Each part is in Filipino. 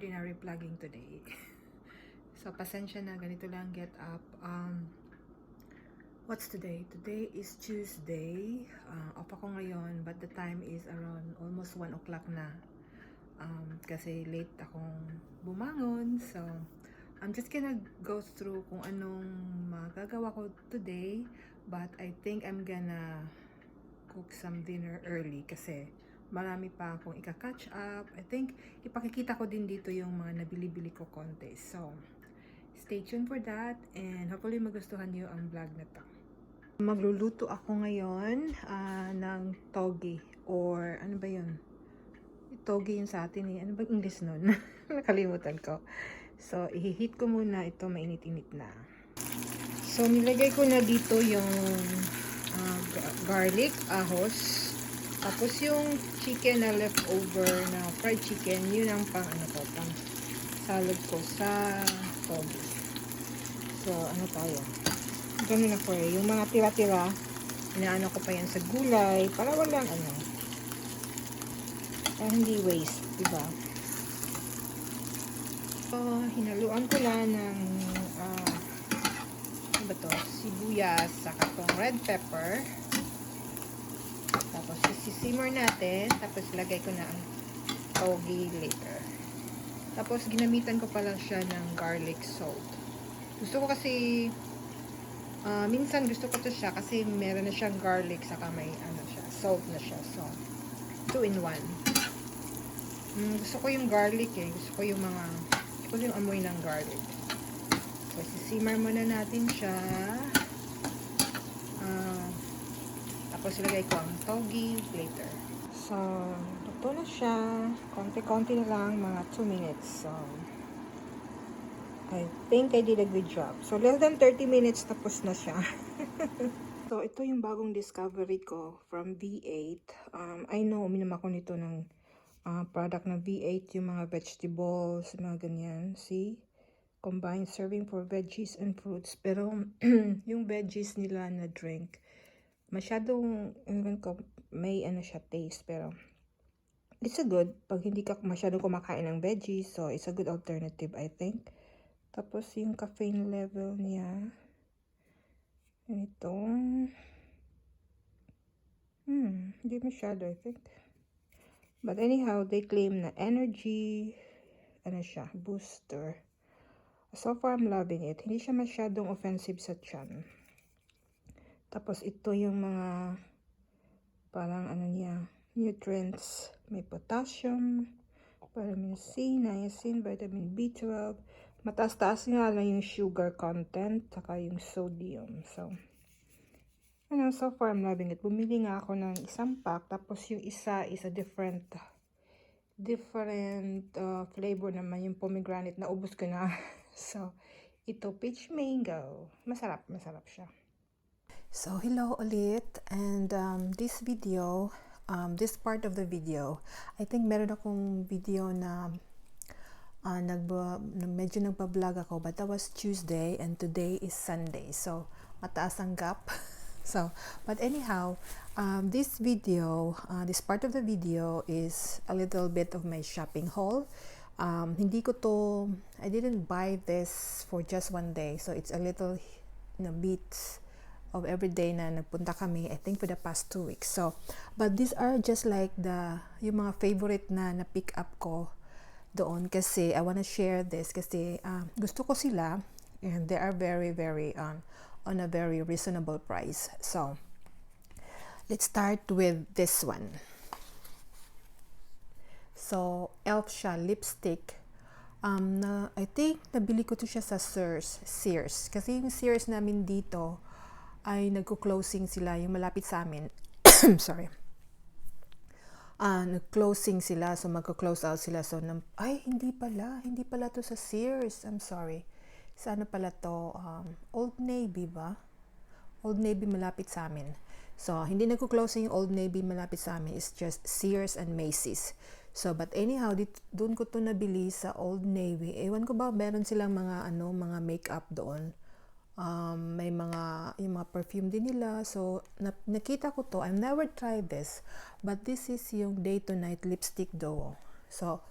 ordinary vlogging today. So, pasensya na, ganito lang get up. What's today? Today is Tuesday. Off ako ngayon, but the time is around almost 1 o'clock na. Kasi late akong bumangon. So, I'm just gonna go through kung anong magagawa ko today. But I think I'm gonna cook some dinner early kasi marami pa akong ika-catch up. I think ipakikita ko din dito yung mga nabili-bili ko konti. So, stay tuned for that and hopefully magustuhan niyo ang vlog na to. Magluluto ako ngayon ng togi or ano ba yun? Togi yun sa atin eh. Ano ba English nun? Nakalimutan ko. So, i-heat ko muna ito, mainit-init na. So, nilagay ko na dito yung garlic, ahos. Tapos yung chicken na leftover na fried chicken, yun ang pang salad ko sa togi. So, ano tayo? Ganun ako eh. Yung mga tira-tira, inaano ko pa yan sa gulay para walang para hindi waste, diba? So, hinaluan ko lang ng ano ba to? Sibuyas, saka tong red pepper. Tapos, isisimmer natin. Tapos, lagay ko na ang togi later. Tapos, ginamitan ko pala siya ng garlic salt. Gusto ko kasi minsan gusto ko to siya kasi meron na siyang garlic saka may siya, salt na siya. So, 2 in 1. Gusto ko yung garlic eh. Gusto ko yung amoy ng garlic. So, sisimmer muna natin siya. Tapos, ilagay ko ang togi later. So, luto na siya. Konti-konti na lang, mga 2 minutes. So, I think I did a good job. So, less than 30 minutes tapos na siya. So, ito yung bagong discovery ko from V8. I know, uminom ako nito ng product ng V8, yung mga vegetables, mga ganyan. See? Combined serving for veggies and fruits. Pero, yung veggies nila na drink, masyadong, may siya taste. Pero, it's a good, pag hindi ka masyadong kumakain ng veggies, so it's a good alternative, I think. Tapos, yung caffeine level niya, ito, hindi masyado, I think. But anyhow, they claim na energy, siya, booster. So far, I'm loving it. Hindi siya masyadong offensive sa tiyan. Tapos, ito yung mga, parang niya, nutrients. May potassium, vitamin C, niacin, vitamin B12. Mataas-taas nga lang yung sugar content, saka yung sodium. So, so far I'm loving it. Bumili nga ako ng isang pack, tapos yung isa is a different flavor naman, yung pomegranate. Naubos ko na. So, ito peach mango. Masarap siya. So, hello ulit. And this video, this part of the video, I think meron akong video na medyo nagpa-vlog ako, but that was Tuesday and today is Sunday. So, mataas ang gap. So, but anyhow, this video, this part of the video is a little bit of my shopping haul. I didn't buy this for just one day. So, it's a little bits of every day na nagpunta kami, I think for the past 2 weeks. So, but these are just like yung mga favorite na pick up ko doon kasi I wanna share this kasi gusto ko sila and they are very, very on a very reasonable price. So, let's start with this one. So, Elf siya, lipstick. I think nabili ko to siya sa Sears. Kasi yung Sears namin dito ay nagko-closing sila, yung malapit sa amin. Sorry. Nag-closing sila, so magko-close out sila. So, hindi pala to sa Sears. I'm sorry. Sa pala to? Old Navy ba? Old Navy malapit sa amin. So, hindi nagko-closing yung Old Navy malapit sa amin. It's just Sears and Macy's. So, but anyhow, doon ko to nabili sa Old Navy. Ewan ko ba, meron silang mga makeup doon. Yung mga perfume din nila. So, nakita ko to. I've never tried this. But this is yung day to night lipstick duo. So,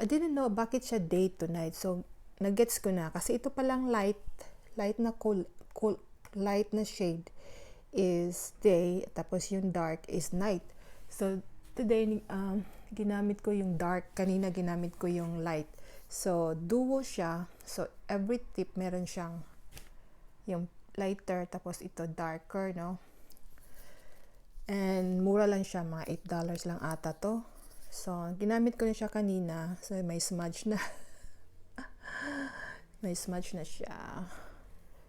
I didn't know bakit siya day to night. So, nag-gets ko na. Kasi ito palang light na light na shade is day. Tapos yung dark is night. So, today, ginamit ko yung dark. Kanina ginamit ko yung light. So, duo siya. So, every tip meron siyang yung lighter. Tapos ito darker, no? And mura lang siya. Mga $8 lang ata to. So, ginamit ko na siya kanina. So, may smudge na. May smudge na siya.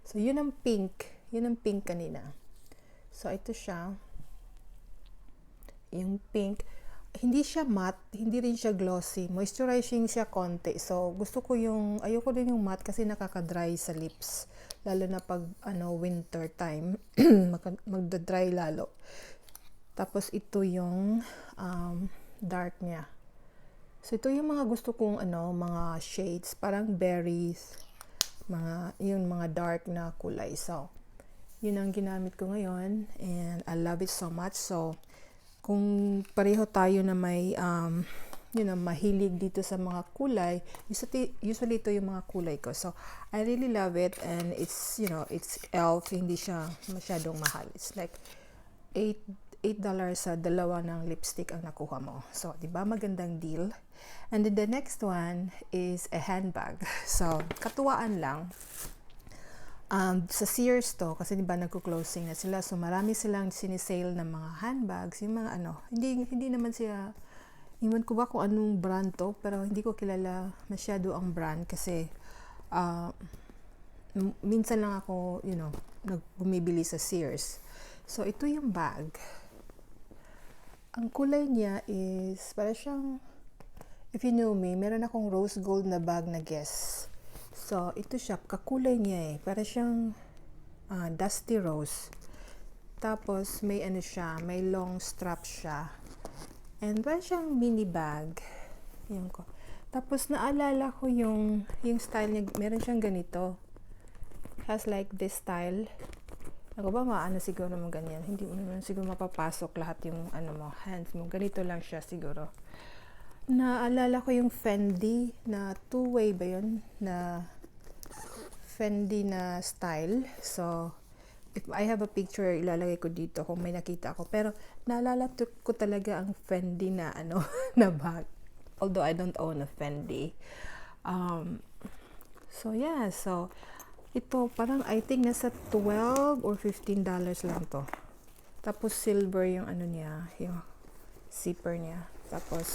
So, yun ang pink. Yun ang pink kanina. So, ito siya. Yung pink. Hindi siya matte. Hindi rin siya glossy. Moisturizing siya konti. So, gusto ko yung, ayoko din yung matte kasi nakaka-dry sa lips. Lalo na pag, winter time. Magda-dry lalo. Tapos, ito yung, dark niya. So, ito yung mga gusto kong, mga shades. Parang berries. Yung mga dark na kulay. So, yun ang ginamit ko ngayon. And I love it so much. So, kung pareho tayo na may, mahilig dito sa mga kulay, usually ito yung mga kulay ko. So, I really love it. And it's, it's e.l.f. Hindi siya masyadong mahal. It's like $8 sa dalawa ng lipstick ang nakuha mo. So, di ba magandang deal? And then the next one is a handbag. So, katuwaan lang. Sa Sears to, kasi di ba nagko-closing na sila. So, marami silang sinisale ng mga handbags. Yung mga hindi naman siya, iwan ko ba kung anong brand to, pero hindi ko kilala masyado ang brand kasi minsan lang ako, bumibili sa Sears. So, ito yung bag. Ang kulay niya is, para siyang, if you know me, meron akong rose gold na bag na Guess. So, ito siya, kakulay niya para siyang dusty rose. Tapos, may may long strap siya. And para siyang mini bag. Yan ko. Tapos, naalala ko yung style niya, meron siyang ganito. Has like this style. Ako ba siguro mo ganyan? Hindi mo naman siguro mapapasok lahat yung hands mo. Ganito lang siya siguro. Naalala ko yung Fendi na two-way ba yun? Na Fendi na style. So, if I have a picture, ilalagay ko dito kung may nakita ako. Pero, naalala ko talaga ang Fendi na na bag. Although I don't own a Fendi. So, yeah. So, ito, parang I think nasa $12 or $15 lang to. Tapos silver yung niya, yung zipper niya. Tapos,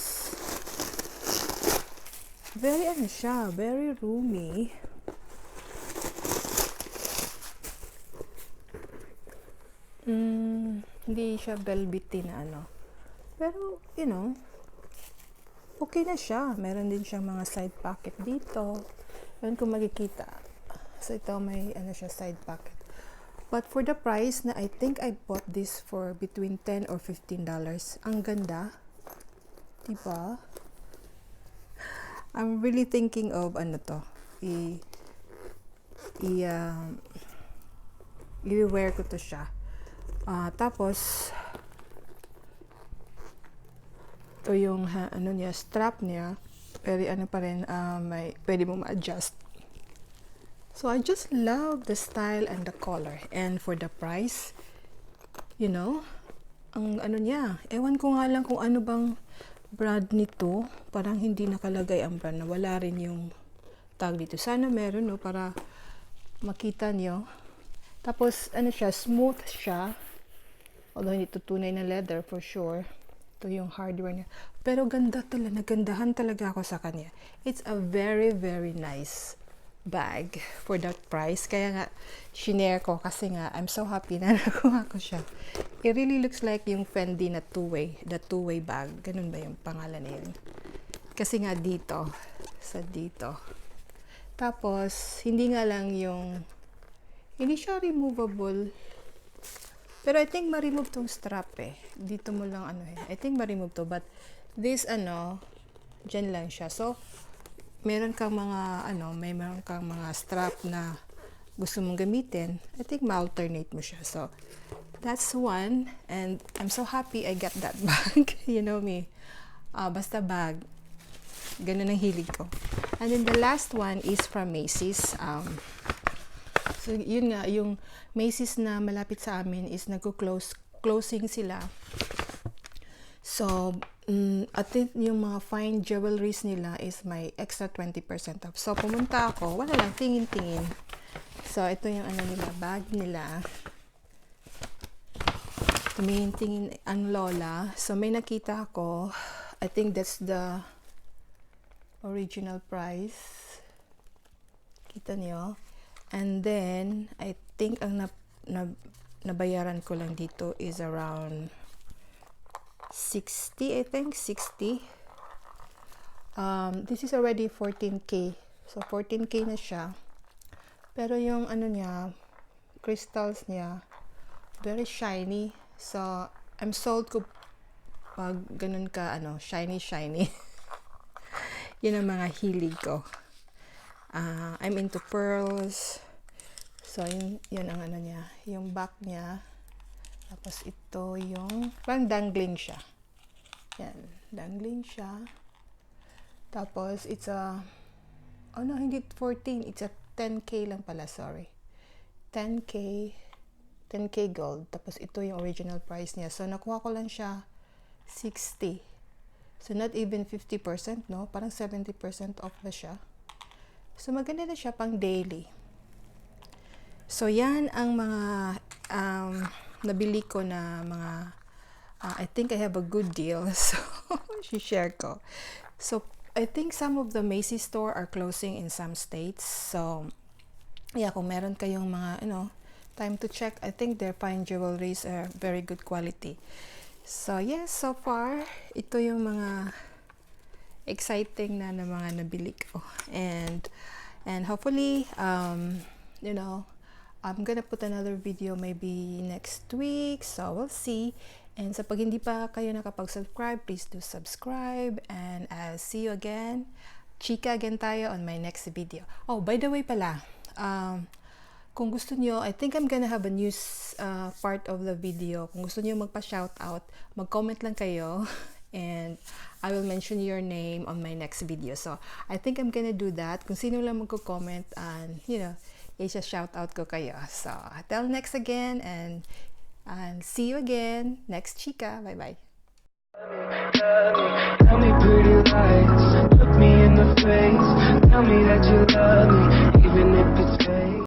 very siya, very roomy. Hindi siya velvety na Pero, okay na siya. Meron din siyang mga side pocket dito. Yan kung makikita. So, ito may siya side pocket. But for the price na I think I bought this for between $10 or $15. Ang ganda. Diba? I'm really thinking of i-wear ko to siya. Tapos, ito yung niya, strap niya. Pero pa rin, pwede mo ma-adjust. So, I just love the style and the color. And for the price, ang niya, ewan ko nga lang kung ano bang brand nito. Parang hindi nakalagay ang brand. Wala rin yung tag dito. Sana meron, para makita nyo. Tapos, siya, smooth siya. Although, hindi ito tunay na leather for sure. Ito yung hardware niya. Pero ganda talaga. Nagandahan talaga ako sa kanya. It's a very, very nice bag for that price. Kaya nga, shinare ko kasi nga, I'm so happy na nakuha ko siya. It really looks like yung Fendi na the two-way bag. Ganun ba yung pangalan na yun? Kasi nga dito. Tapos, hindi nga lang hindi siya removable. Pero I think ma-remove tong strap Dito mo lang I think ma-remove to. But, this dyan lang siya. So, meron kang mga strap na gusto mong gamitin, I think ma-alternate mo siya. So, that's one. And I'm so happy I got that bag. You know me. Basta bag. Ganun ang hilig ko. And then the last one is from Macy's. So yun nga, yung Macy's na malapit sa amin is closing sila. So I think yung mga fine jewelries nila is may extra 20% off. So pumunta ako, wala lang, tingin-tingin. So ito yung ano nila, bag nila. Tumingin-tingin ang lola. So may nakita ako, I think that's the original price. Kita niyo? And then I think ang nabayaran ko lang dito is around 60, I think 60. This is already 14k. So 14k na siya. Pero yung ano niya, crystals niya, very shiny. So I'm sold ko pag ganun ka ano, shiny. Yun ang mga hilig ko. I'm into pearls. So yun ang ano niya, yung back niya. Tapos ito yung parang dangling siya. Yan, dangling siya. Tapos it's a hindi 14, it's a 10k lang pala, sorry. 10k gold. Tapos ito yung original price niya. So nakuha ko lang siya 60. So not even 50%, no? Parang 70% off na siya. So maganda na siya pang daily. So yan ang mga nabili ko na mga I think I have a good deal. So share ko. So I think some of the Macy's store are closing in some states. So yeah, kung meron kayong mga time to check, I think their fine jewelries are very good quality. So yes, so far ito yung mga exciting na mga nabili ko, and hopefully I'm gonna put another video maybe next week, so we'll see. And sa pag hindi pa kayo nakapag-subscribe, please do subscribe, and I'll see you again. Chika again tayo on my next video. Oh, by the way pala, kung gusto nyo, I think I'm gonna have a news part of the video. Kung gusto nyo magpa-shoutout, mag-comment lang kayo and I will mention your name on my next video. So, I think I'm gonna do that. Kung sino lang magko-comment, and i-shoutout ko kayo. So, till next again, and see you again next Chika. Bye-bye. Tell me pretty lies, look me in the face, tell me that you love me.